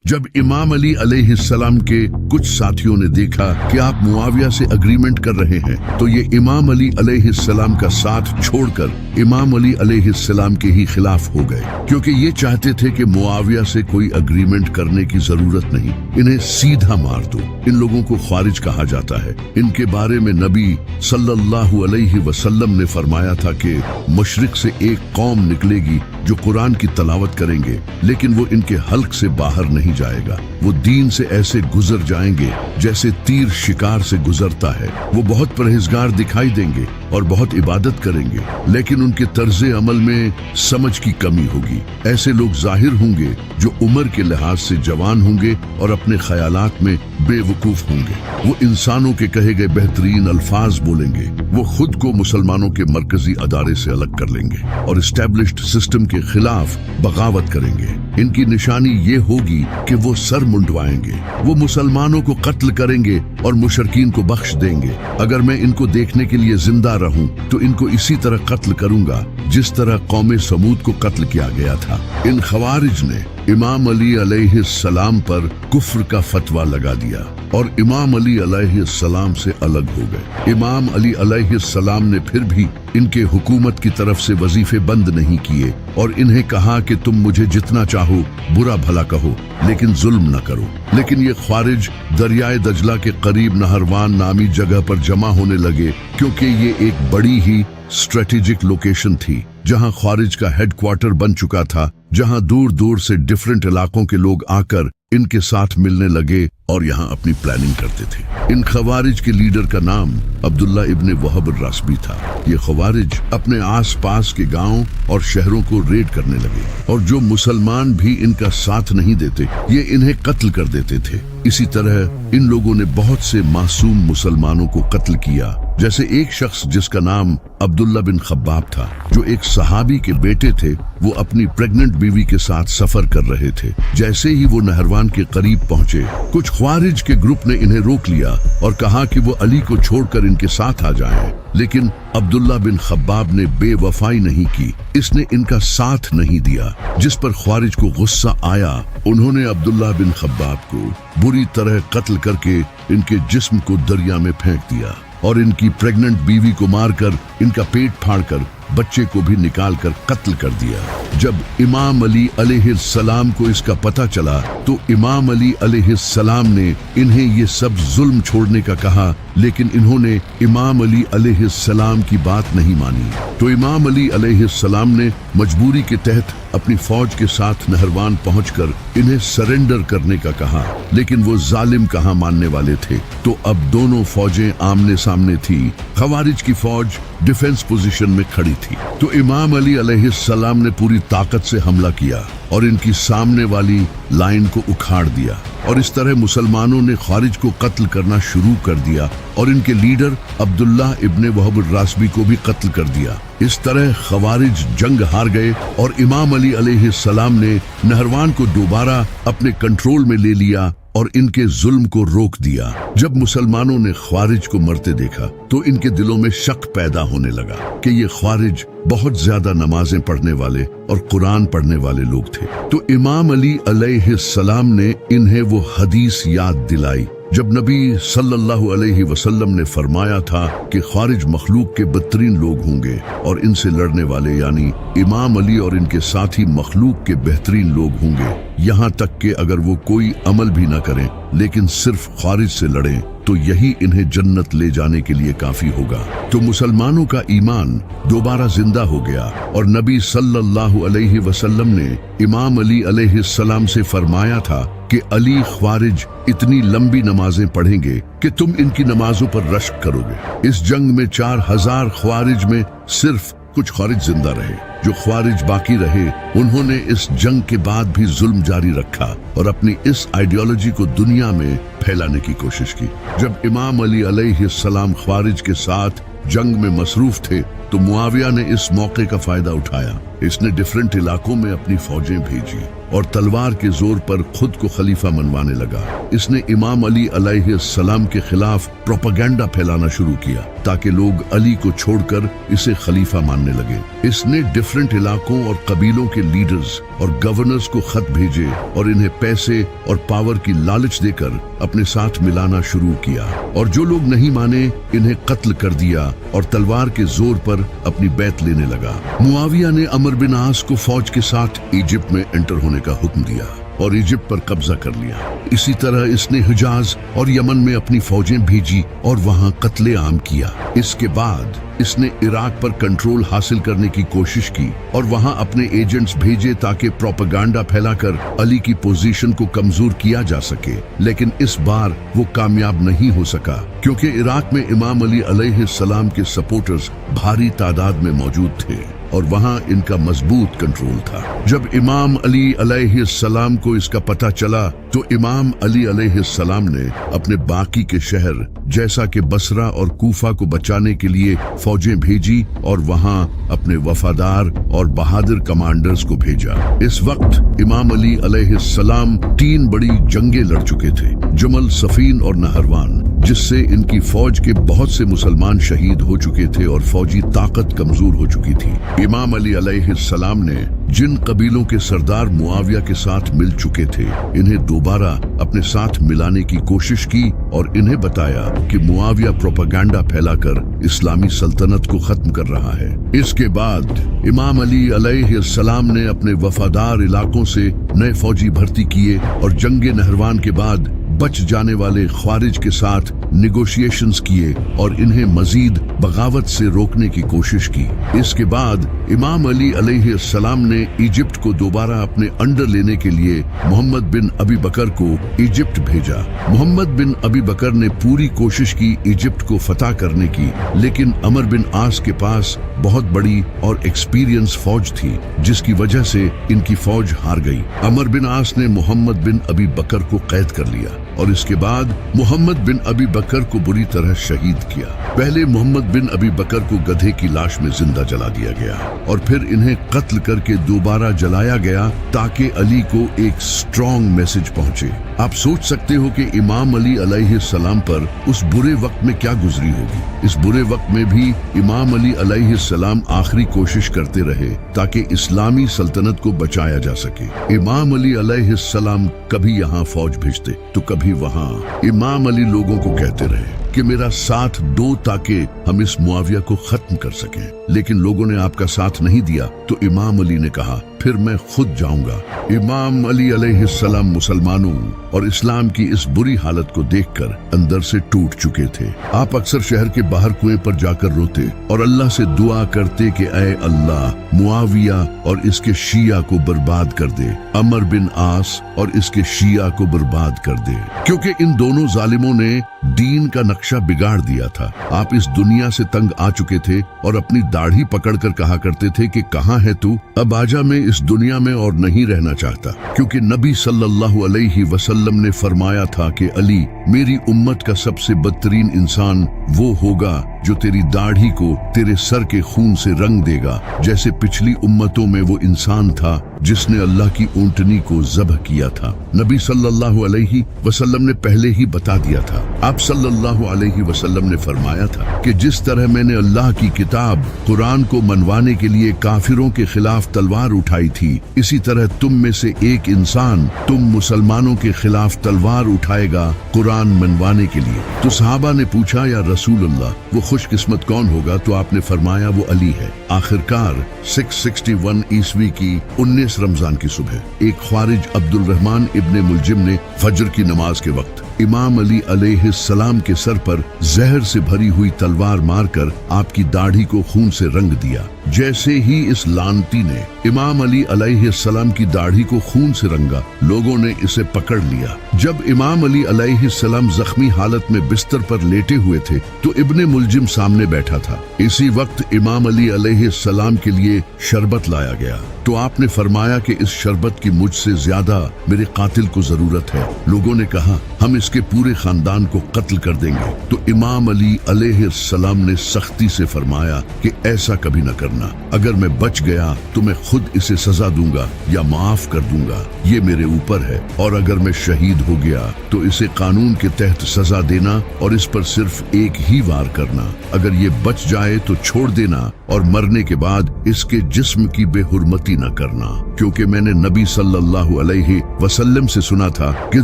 जब इमाम अली अलैहिस्सलाम के कुछ साथियों ने देखा कि आप मुआविया से अग्रीमेंट कर रहे हैं, तो ये इमाम अली अलैहिस्सलाम का साथ छोड़कर इमाम अली अलैहिस्सलाम के ही खिलाफ हो गए, क्योंकि ये चाहते थे कि मुआविया से कोई अग्रीमेंट करने की जरूरत नहीं, इन्हें सीधा मार दो। इन लोगों को ख्वारिज कहा जाता है। इनके बारे में नबी सल्लल्लाहु अलैहि वसल्लम ने फरमाया था कि मशरिक से एक कौम निकलेगी जो कुरान की तलावत करेंगे, लेकिन वो इनके हल्क से बाहर नहीं जाएगा। वो दीन से ऐसे गुजर जाएंगे जैसे तीर शिकार से गुजरता है। वो बहुत परहेजगार दिखाई देंगे और बहुत इबादत करेंगे, लेकिन उनके तर्ज अमल में समझ की कमी होगी। ऐसे लोग जाहिर होंगे जो उम्र के लिहाज से जवान होंगे और अपने ख्यालात में बेवकूफ होंगे। वो इंसानों के कहे गए बेहतरीन अल्फाज बोलेंगे। वो खुद को मुसलमानों के मरकजी अदारे से अलग कर लेंगे और एस्टेब्लिश्ड सिस्टम के खिलाफ बगावत करेंगे। इनकी निशानी ये होगी कि वो सर मुंडवाएंगे। वो मुसलमानों को कत्ल करेंगे और मुशरकीन को बख्श देंगे। अगर मैं इनको देखने के लिए जिंदा रहूं तो इनको इसी तरह कत्ल करूंगा जिस तरह कौमे समूद को कत्ल किया गया था। इन खवारिज ने इमाम अली अलैहिस्सलाम पर कुफ्र का फतवा लगा दिया और इमाम अली अलैहिस्सलाम से अलग हो गए। इमाम अली अलैहिस्सलाम ने फिर भी इनके हुकूमत की तरफ से वजीफे बंद नहीं किए और इन्हें कहा कि तुम मुझे जितना चाहो बुरा भला कहो, लेकिन जुल्म न करो। लेकिन ये ख्वारिज दरियाए दजला के करीब नहरवान नामी जगह पर जमा होने लगे, क्योंकि ये एक बड़ी ही स्ट्रेटेजिक लोकेशन थी जहां ख्वारिज का हेडक्वार्टर बन चुका था, जहां दूर दूर से डिफरेंट इलाकों के लोग आकर इनके साथ मिलने लगे और यहाँ अपनी प्लानिंग करते थे। इन खवारिज के लीडर का नाम अब्दुल्ला इब्ने वहब रासबी था। ये खवारिज अपने आसपास के गांव और शहरों को रेड करने लगे और जो मुसलमान भी इनका साथ नहीं देते ये इन्हें कत्ल कर देते थे। इसी तरह इन लोगों ने बहुत से मासूम मुसलमानों को कत्ल किया, जैसे एक शख्स जिसका नाम अब्दुल्ला बिन खब्बाब था, जो एक सहाबी के बेटे थे। वो अपनी प्रेग्नेंट बीवी के साथ सफर कर रहे थे। जैसे ही वो नहरवान के करीब पहुंचे, कुछ ख्वारिज के ग्रुप ने इन्हें रोक लिया और कहा कि वो अली को छोड़कर इनके साथ आ जाएं। लेकिन अब्दुल्ला बिन खब्बाब ने बेवफाई नहीं की, इसने इनका साथ नहीं दिया, जिस पर ख्वारिज को गुस्सा आया। उन्होंने अब्दुल्ला बिन खब्बाब को बुरी तरह कत्ल करके इनके जिस्म को दरिया में फेंक दिया और इनकी प्रेग्नेंट बीवी को मारकर इनका पेट फाड़कर बच्चे को भी निकालकर कत्ल कर दिया। जब इमाम अली अलैहिस्सलाम को इसका पता चला तो इमाम अली अलैहिस्सलाम ने इन्हें ये सब जुल्म छोड़ने का कहा, लेकिन इन्होंने इमाम अली अलैहिस्सलाम की बात नहीं मानी। तो इमाम अली अलैहिस्सलाम ने मजबूरी के तहत अपनी फौज के साथ नहरवान पहुंचकर इन्हें सरेंडर करने का कहा, लेकिन वो जालिम कहाँ मानने वाले थे। तो अब दोनों फौजें आमने सामने थी। खवारिज की फौज डिफेंस पोजीशन में खड़ी थी, तो इमाम अली अलैहिस्सलाम ने पूरी ताकत से हमला किया और इनकी सामने वाली लाइन को उखाड़ दिया और इस तरह मुसलमानों ने ख्वारिज को कत्ल करना शुरू कर दिया और इनके लीडर अब्दुल्ला इब्ने वहब रासबी को भी कत्ल कर दिया। इस तरह खवारिज जंग हार गए और इमाम अली अलैहिस्सलाम ने नहरवान को दोबारा अपने कंट्रोल में ले लिया और इनके जुल्म को रोक दिया। जब मुसलमानों ने ख्वारिज को मरते देखा तो इनके दिलों में शक पैदा होने लगा कि ये ख्वारिज बहुत ज्यादा नमाजें पढ़ने वाले और कुरान पढ़ने वाले लोग थे। तो इमाम अली अलैहिस्सलाम ने इन्हें वो हदीस याद दिलाई जब नबी सल्लल्लाहु अलैहि वसल्लम ने फरमाया था कि ख्वारिज मखलूक के बदतरीन लोग होंगे और इनसे लड़ने वाले यानी इमाम अली और इनके साथी मखलूक के बेहतरीन लोग होंगे। यहाँ तक कि अगर वो कोई अमल भी न करें लेकिन सिर्फ ख्वारिज से लड़ें तो यही इन्हें जन्नत ले जाने के लिए काफी होगा। तो मुसलमानों का ईमान दोबारा जिंदा हो गया और नबी सल्लल्लाहु अलैहि वसल्लम ने इमाम अली अलैहिस्सलाम से फरमाया था कि अली ख्वारिज इतनी लंबी नमाजें पढ़ेंगे कि तुम इनकी नमाजों पर रश्क करोगे। इस जंग में 4000 ख्वारिज में सिर्फ कुछ ख्वारिज जिंदा रहे। जो ख्वारिज बाकी रहे उन्होंने इस जंग के बाद भी जुल्म जारी रखा और अपनी इस आइडियोलॉजी को दुनिया में फैलाने की कोशिश की। जब इमाम अली अलैहिस्सलाम ख्वारिज के साथ जंग में मसरूफ थे तो मुआविया ने इस मौके का फायदा उठाया। इसने डिफरेंट इलाकों में अपनी फौजें भेजी और तलवार के जोर पर खुद को खलीफा मनवाने लगा। इसने इमाम अली अलैहिस्सलाम के खिलाफ प्रोपेगेंडा फैलाना शुरू किया ताकि लोग अली को छोड़कर इसे खलीफा मानने लगे। इसने डिफरेंट इलाकों और कबीलों के लीडर्स और गवर्नर्स को खत भेजे और इन्हें पैसे और पावर की लालच देकर अपने साथ मिलाना शुरू किया, और जो लोग नहीं माने इन्हें कत्ल कर दिया और तलवार के जोर पर अपनी बैत लेने लगा। मुआविया ने अमर बिन आस को फौज के साथ इजिप्ट में एंटर होने का हुक्म दिया और इजिप्ट पर कब्जा कर लिया। इसी तरह इसने हिजाज और यमन में अपनी फौजें भेजी और वहां कत्ले आम किया। इसके बाद इसने इराक पर कंट्रोल हासिल करने की कोशिश की और वहां अपने एजेंट्स भेजे ताकि प्रोपेगेंडा फैलाकर अली की पोजीशन को कमजोर किया जा सके, लेकिन इस बार वो कामयाब नहीं हो सका क्योंकि इराक में इमाम अली अलैहिस्सलाम के सपोर्टर्स भारी तादाद में मौजूद थे और वहां इनका मजबूत कंट्रोल था। जब इमाम अली अलैहिस्सलाम को इसका पता चला तो इमाम अली अलैहिस्सलाम ने अपने बाकी के शहर जैसा कि बसरा और कूफा को बचाने के लिए फौजें भेजी और वहां अपने वफादार और बहादुर कमांडर्स को भेजा। इस वक्त इमाम अली अलैहिस्सलाम 3 बड़ी जंगें लड़ चुके थे, जमल, सफीन और नहरवान, जिससे इनकी फौज के बहुत से मुसलमान शहीद हो चुके थे और फौजी ताकत कमजोर हो चुकी थी। इमाम अली अलैहिस्सलाम ने जिन कबीलों के सरदार मुआविया के साथ मिल चुके थे इन्हें दोबारा अपने साथ मिलाने की कोशिश की और इन्हें बताया कि मुआविया प्रोपेगेंडा फैलाकर इस्लामी सल्तनत को खत्म कर रहा है। इसके बाद इमाम अली अलैहिस्सलाम ने अपने वफादार इलाकों से नए फौजी भर्ती किए और जंगे नहरवान के बाद बच जाने वाले ख्वारिज के साथ निगोशिएशंस किए और इन्हें मजीद बगावत से रोकने की कोशिश की। इसके बाद इमाम अली अलैहिस्सलाम ने इजिप्ट को दोबारा अपने अंडर लेने के लिए मोहम्मद बिन अबी बकर को इजिप्ट भेजा। मोहम्मद बिन अबी बकर ने पूरी कोशिश की इजिप्ट को फतह करने की, लेकिन अमर बिन आस के पास बहुत बड़ी और एक्सपीरियंस फौज थी, जिसकी वजह से इनकी फौज हार गई। अमर बिन आस ने मोहम्मद बिन अबी बकर को कैद कर लिया और इसके बाद मोहम्मद बिन अबी बकर को बुरी तरह शहीद किया। पहले मोहम्मद बिन अबी बकर को गधे की लाश में जिंदा जला दिया गया और फिर इन्हें कत्ल करके दोबारा जलाया गया ताकि अली को एक स्ट्रॉन्ग मैसेज पहुंचे। आप सोच सकते हो कि इमाम अली अलैहिस्सलाम पर उस बुरे वक्त में क्या गुजरी होगी। इस बुरे वक्त में भी इमाम अली अलैहिस्सलाम आखिरी कोशिश करते रहे ताकि इस्लामी सल्तनत को बचाया जा सके। इमाम अली अलैहिस्सलाम कभी यहाँ फौज भेजते तो कभी वहाँ। इमाम अली लोगों को कहते रहे कि मेरा साथ दो ताकि हम इस मुआविया को खत्म कर सकें, लेकिन लोगों ने आपका साथ नहीं दिया तो इमाम अली ने कहा फिर मैं खुद जाऊंगा। इमाम अली अलैहिस्सलाम मुसलमानों और इस्लाम की इस बुरी हालत को देखकर अंदर से टूट चुके थे। आप अक्सर शहर के बाहर कुएं पर जाकर रोते और अल्लाह से दुआ करते कि ऐ अल्लाह मुआविया और इसके शिया को बर्बाद कर दे, अमर बिन आस और इसके शिया को बर्बाद कर दे, क्योंकि इन दोनों जालिमों ने दीन का नक्शा बिगाड़ दिया था। आप इस दुनिया से तंग आ चुके थे और अपनी दाढ़ी पकड़कर कहा करते थे कि कहाँ है तू, अब आजा, मैं इस दुनिया में और नहीं रहना चाहता, क्योंकि नबी सल्लल्लाहु अलैहि वसल्लम ने फरमाया था कि अली मेरी उम्मत का सबसे बदतरीन इंसान वो होगा जो तेरी दाढ़ी को तेरे सर के खून से रंग देगा, जैसे पिछली उम्मतों में वो इंसान था जिसने अल्लाह की ऊंटनी को ज़ब्ह किया था। नबी सल्लल्लाहु अलैहि वसल्लम ने पहले ही बता दिया था। आप सल्लल्लाहु अलैहि वसल्लम ने फरमाया था कि जिस तरह मैंने अल्लाह की किताब कुरान को मनवाने के लिए काफिरों के खिलाफ तलवार उठाई थी, इसी तरह तुम में से एक इंसान तुम मुसलमानों के खिलाफ तलवार उठाएगा कुरान मनवाने के लिए। तो सहाबा ने पूछा, या रसूल अल्लाह वो खुशकिस्मत कौन होगा? तो आपने फरमाया वो अली है। आखिरकार 661 ईस्वी की 19 रमजान की सुबह एक ख्वारिज अब्दुल रहमान इब्ने मुलजिम ने फजर की नमाज के वक्त इमाम अली अलैहिस्सलाम के सर पर जहर से भरी हुई तलवार मारकर आपकी दाढ़ी को खून से रंग दिया। जैसे ही इस लानती ने इमाम अली अलैहिस्सलाम की दाढ़ी को खून से रंगा, लोगों ने इसे पकड़ लिया। जब इमाम अली अलैहिस्सलाम जख्मी हालत में बिस्तर पर लेटे हुए थे तो इब्ने मुलजिम सामने बैठा था। इसी वक्त इमाम अली अलैहिस्सलाम के लिए शरबत लाया गया तो आपने फरमाया कि इस शरबत की मुझसे ज्यादा मेरे कातिल को जरूरत है। लोगों ने कहा हम इस اس کے پورے خاندان کو قتل کر دیں گے۔ تو امام علی علیہ السلام نے سختی سے فرمایا کہ ایسا کبھی نہ کرنا، اگر میں بچ گیا تو میں خود اسے سزا دوں گا یا معاف کر دوں گا، یہ میرے اوپر ہے، اور اگر میں شہید ہو گیا تو اسے قانون کے تحت سزا دینا اور اس پر صرف ایک ہی وار کرنا، اگر یہ بچ جائے تو چھوڑ دینا اور مرنے کے بعد اس کے جسم کی بے حرمتی نہ کرنا، کیونکہ میں نے نبی صلی اللہ علیہ وسلم سے سنا تھا کہ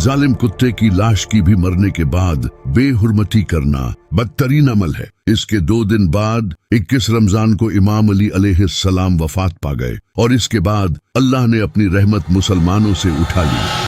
ظالم کتے کی لاش کی بھی مرنے کے بعد بے حرمتی کرنا بدترین عمل ہے۔ اس کے 2 دن بعد 21 رمضان کو امام علی علیہ السلام وفات پا گئے، اور اس کے بعد اللہ نے اپنی رحمت مسلمانوں سے اٹھا لی۔